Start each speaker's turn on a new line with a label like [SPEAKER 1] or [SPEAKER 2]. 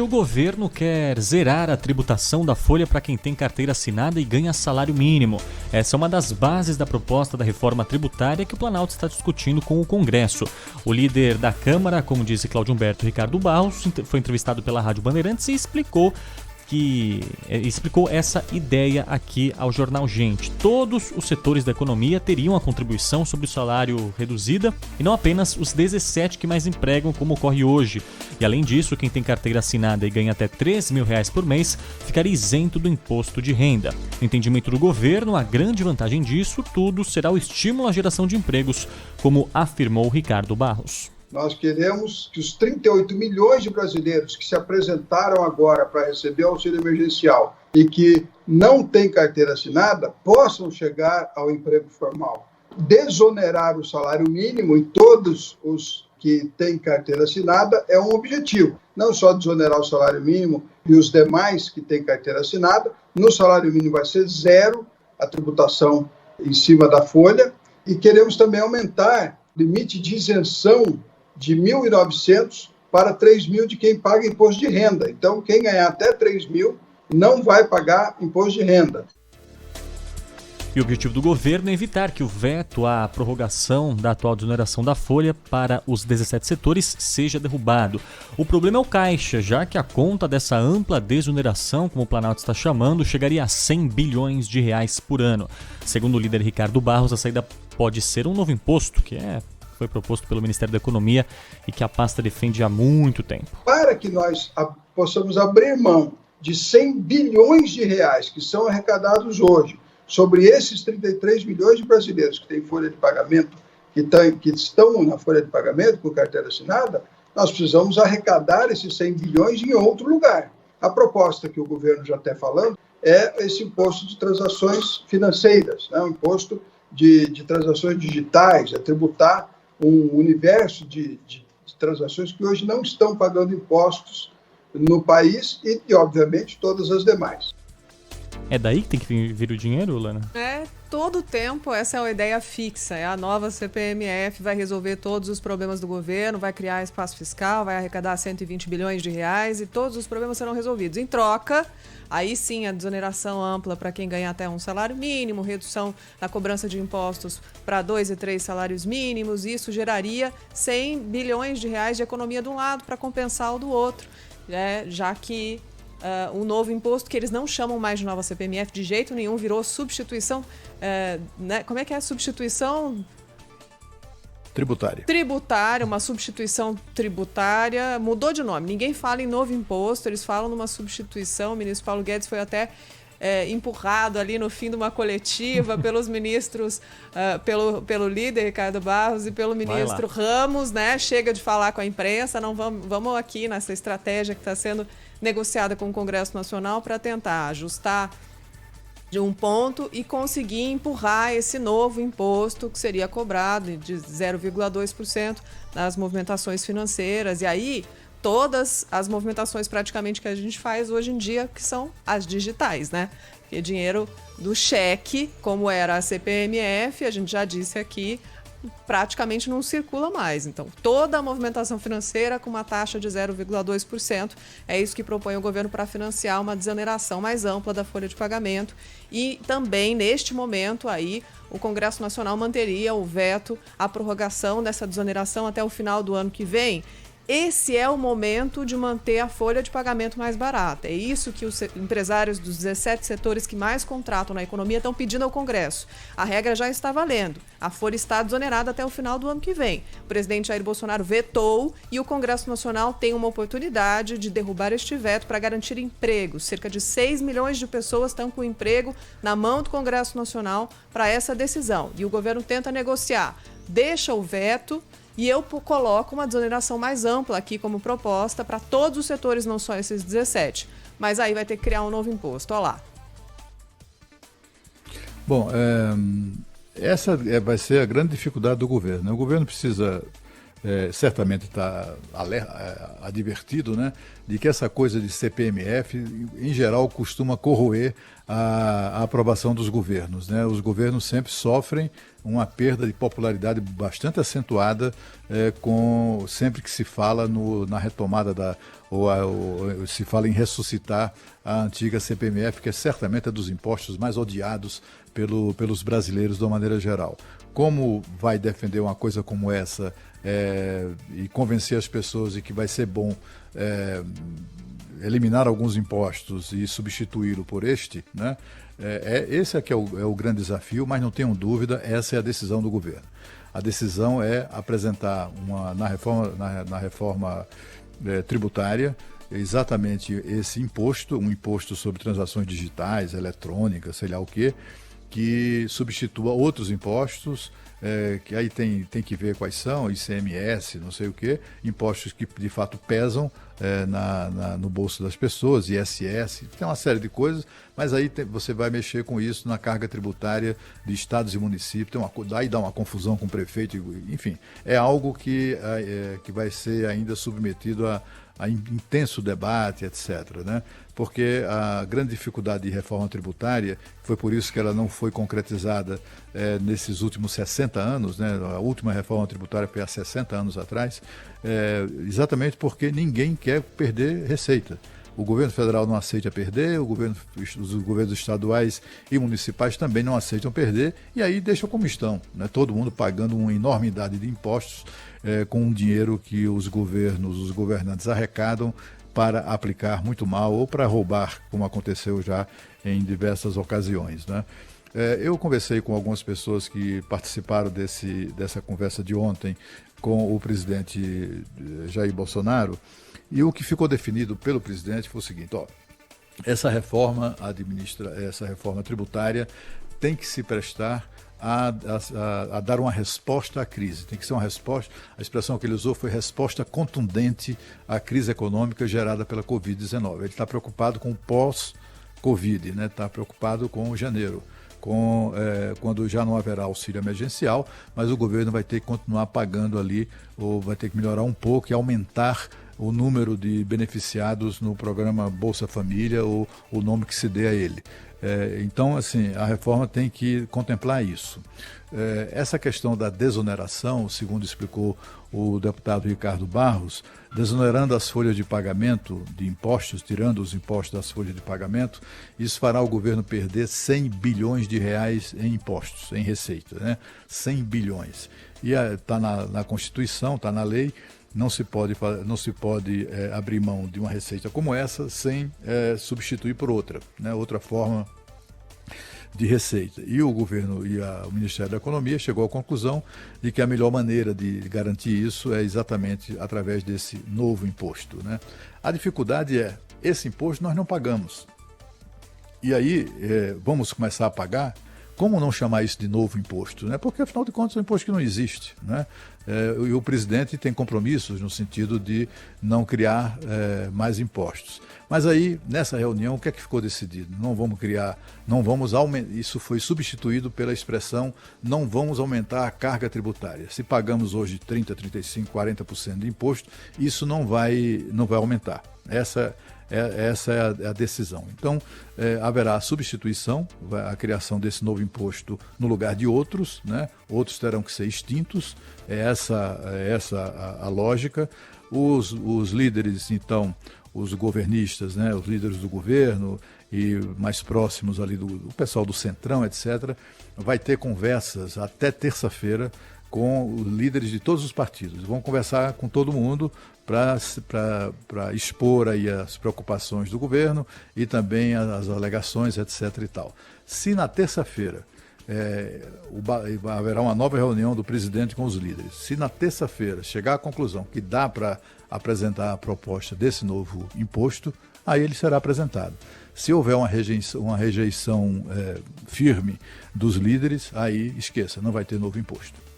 [SPEAKER 1] O governo quer zerar a tributação da folha para quem tem carteira assinada e ganha salário mínimo. Essa é uma das bases da proposta da reforma tributária que o Planalto está discutindo com o Congresso. O líder da Câmara, como disse Cláudio Humberto Ricardo Barros, foi entrevistado pela Rádio Bandeirantes e explicou essa ideia aqui ao Jornal Gente. Todos os setores da economia teriam a contribuição sobre o salário reduzida e não apenas os 17 que mais empregam, como ocorre hoje. E além disso, quem tem carteira assinada e ganha até R$3 mil por mês ficaria isento do imposto de renda. No entendimento do governo, a grande vantagem disso tudo será o estímulo à geração de empregos, como afirmou Ricardo Barros.
[SPEAKER 2] Nós queremos que os 38 milhões de brasileiros que se apresentaram agora para receber auxílio emergencial e que não têm carteira assinada possam chegar ao emprego formal. Desonerar o salário mínimo em todos os que têm carteira assinada é um objetivo. Não só desonerar o salário mínimo e os demais que têm carteira assinada. No salário mínimo vai ser zero a tributação em cima da folha. E queremos também aumentar o limite de isenção de 1.900 para 3.000 de quem paga imposto de renda. Então, quem ganhar até 3.000 não vai pagar imposto de renda.
[SPEAKER 1] E o objetivo do governo é evitar que o veto à prorrogação da atual desoneração da folha para os 17 setores seja derrubado. O problema é o caixa, já que a conta dessa ampla desoneração, como o Planalto está chamando, chegaria a R$100 bilhões por ano. Segundo o líder Ricardo Barros, a saída pode ser um novo imposto, que foi proposto pelo Ministério da Economia e que a pasta defende há muito tempo.
[SPEAKER 2] Para que nós possamos abrir mão de R$100 bilhões que são arrecadados hoje sobre esses 33 milhões de brasileiros que têm folha de pagamento, que estão na folha de pagamento com carteira assinada, nós precisamos arrecadar esses 100 bilhões em outro lugar. A proposta que o governo já está falando é esse imposto de transações financeiras, né? Um imposto de transações digitais, é tributar um universo de transações que hoje não estão pagando impostos no país e, obviamente, todas as demais.
[SPEAKER 1] É daí que tem que vir o dinheiro, Lana?
[SPEAKER 3] Todo tempo essa é uma ideia fixa. A nova CPMF vai resolver todos os problemas do governo, vai criar espaço fiscal, vai arrecadar R$120 bilhões e todos os problemas serão resolvidos. Em troca, aí sim a desoneração ampla para quem ganha até um salário mínimo, redução na cobrança de impostos para 2 e 3 salários mínimos. Isso geraria R$100 bilhões de economia de um lado para compensar o do outro, já que um novo imposto que eles não chamam mais de nova CPMF de jeito nenhum, virou substituição, como é que é? Substituição tributária, uma substituição tributária, mudou de nome, ninguém fala em novo imposto, eles falam numa substituição. O ministro Paulo Guedes foi até empurrado ali no fim de uma coletiva pelos ministros, pelo líder Ricardo Barros e pelo ministro Ramos, né? Chega de falar com a imprensa, não vamos aqui nessa estratégia que está sendo negociada com o Congresso Nacional para tentar ajustar de um ponto e conseguir empurrar esse novo imposto que seria cobrado de 0,2% nas movimentações financeiras. E aí, todas as movimentações praticamente que a gente faz hoje em dia, que são as digitais, né? Porque dinheiro do cheque, como era a CPMF, a gente já disse aqui, praticamente não circula mais. Então, toda a movimentação financeira com uma taxa de 0,2%, é isso que propõe o governo para financiar uma desoneração mais ampla da folha de pagamento. E também, neste momento, aí, o Congresso Nacional manteria o veto à prorrogação dessa desoneração até o final do ano que vem. Esse é o momento de manter a folha de pagamento mais barata. É isso que os empresários dos 17 setores que mais contratam na economia estão pedindo ao Congresso. A regra já está valendo. A folha está desonerada até o final do ano que vem. O presidente Jair Bolsonaro vetou e o Congresso Nacional tem uma oportunidade de derrubar este veto para garantir empregos. Cerca de 6 milhões de pessoas estão com emprego na mão do Congresso Nacional para essa decisão. E o governo tenta negociar. Deixa o veto. E eu coloco uma desoneração mais ampla aqui como proposta para todos os setores, não só esses 17. Mas aí vai ter que criar um novo imposto. Olha lá.
[SPEAKER 4] Bom, essa vai ser a grande dificuldade do governo. O governo precisa certamente está advertido, né, de que essa coisa de CPMF, em geral, costuma corroer a aprovação dos governos, né? Os governos sempre sofrem uma perda de popularidade bastante acentuada sempre que se fala na retomada ou se fala em ressuscitar a antiga CPMF, que certamente é dos impostos mais odiados pelos brasileiros de uma maneira geral. Como vai defender uma coisa como essa e convencer as pessoas de que vai ser bom eliminar alguns impostos e substituí-lo por este, né? Esse aqui é o grande desafio, mas não tenham dúvida, essa é a decisão do governo. A decisão é apresentar na reforma tributária exatamente esse imposto, um imposto sobre transações digitais, eletrônicas, sei lá o quê, que substitua outros impostos, que aí tem que ver quais são, ICMS, não sei o quê, impostos que de fato pesam no bolso das pessoas, ISS, tem uma série de coisas, mas aí você vai mexer com isso na carga tributária de estados e municípios, aí dá uma confusão com o prefeito, enfim, é algo que vai ser ainda submetido a intenso debate, etc., né? Porque a grande dificuldade de reforma tributária, foi por isso que ela não foi concretizada nesses últimos 60 anos, né? A última reforma tributária foi há 60 anos atrás, exatamente porque ninguém quer perder receita. O governo federal não aceita perder, os governos estaduais e municipais também não aceitam perder, e aí deixam como estão, né? Todo mundo pagando uma enormidade de impostos com um dinheiro que os governantes arrecadam para aplicar muito mal ou para roubar, como aconteceu já em diversas ocasiões, né? Eu conversei com algumas pessoas que participaram dessa conversa de ontem com o presidente Jair Bolsonaro, e o que ficou definido pelo presidente foi o seguinte: essa reforma tributária tem que se prestar a dar uma resposta à crise. Tem que ser uma resposta, a expressão que ele usou foi resposta contundente à crise econômica gerada pela Covid-19. Ele está preocupado com o pós-Covid, né? Está preocupado com janeiro, quando já não haverá auxílio emergencial, mas o governo vai ter que continuar pagando ali, ou vai ter que melhorar um pouco e aumentar o número de beneficiados no programa Bolsa Família, ou o nome que se dê a ele. Então, assim, a reforma tem que contemplar isso. Essa questão da desoneração, segundo explicou o deputado Ricardo Barros, desonerando as folhas de pagamento de impostos, tirando os impostos das folhas de pagamento, isso fará o governo perder 100 bilhões de reais em impostos, em receita, né? 100 bilhões. E está na Constituição, está na lei. Não se pode abrir mão de uma receita como essa sem substituir por outra, né? Outra forma de receita. E o governo e o Ministério da Economia chegou à conclusão de que a melhor maneira de garantir isso é exatamente através desse novo imposto, né? A dificuldade esse imposto nós não pagamos. E aí vamos começar a pagar. Como não chamar isso de novo imposto, né? Porque, afinal de contas, é um imposto que não existe, né? E o presidente tem compromissos no sentido de não criar mais impostos. Mas aí, nessa reunião, o que é que ficou decidido? Não vamos aumentar, isso foi substituído pela expressão não vamos aumentar a carga tributária. Se pagamos hoje 30%, 35%, 40% de imposto, isso não vai aumentar. Essa é a decisão. Então, haverá a substituição, a criação desse novo imposto no lugar de outros, né? Outros terão que ser extintos, é essa a lógica. Os líderes, então, os governistas, né? Os líderes do governo e mais próximos ali do pessoal do Centrão, etc., vai ter conversas até terça-feira com os líderes de todos os partidos. Vão conversar com todo mundo para expor aí as preocupações do governo e também as alegações, etc. e tal. Se na terça-feira haverá uma nova reunião do presidente com os líderes, se na terça-feira chegar à conclusão que dá para apresentar a proposta desse novo imposto, aí ele será apresentado. Se houver uma rejeição firme dos líderes, aí esqueça, não vai ter novo imposto.